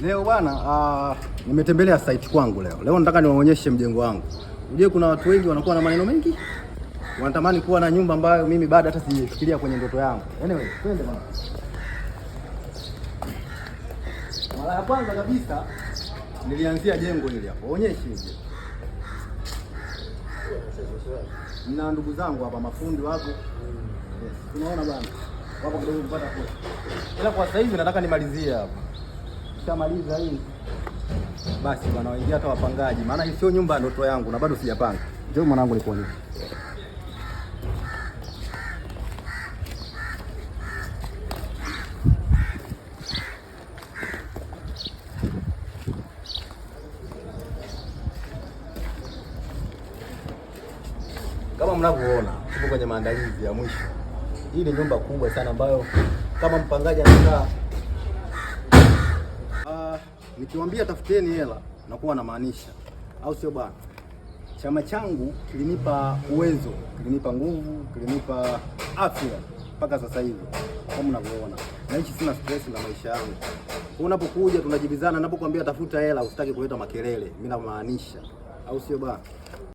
Leo bwana, nimetembelea site kwangu leo. Leo nataka niwaonyeshe mjengo wangu. Unajua kuna watu wengi wanakuwa na maneno mengi. Wanatamani kuwa na nyumba ambayo mimi bado hata sijifikiria kwenye ndoto yangu. Anyway, twende bwana. Mara ya kwanza kabisa nilianzia jengo hili hapo. Onyeshe hivi. Nina ndugu zangu hapa mafundi wapo. Yes. Tunaona bwana. Wapo kidogo kupata pesa. Ila kwa sasa hivi nataka nimalizie hapa. Kishamaliza hii. Basi bwana waingia hata wapangaji. Maana hii sio nyumba ya ndoto yangu na bado sijapanga. Njoo mwanangu nikuonyeshe. Kama mnavyoona, tuko kwenye maandalizi ya mwisho. Hii ni nyumba kubwa sana ambayo kama mpangaji anakaa nikiwaambia tafuteni hela na kuwa na maanisha, au sio bwana? Chama changu kilinipa uwezo, kilinipa nguvu, kilinipa afya mpaka sasa hivi. Kama mnavyoona, naishi sina stress na maisha yangu. Unapokuja tunajibizana, ninapokuambia tafuta hela usitaki kuleta makelele, mimi namaanisha, au sio bwana?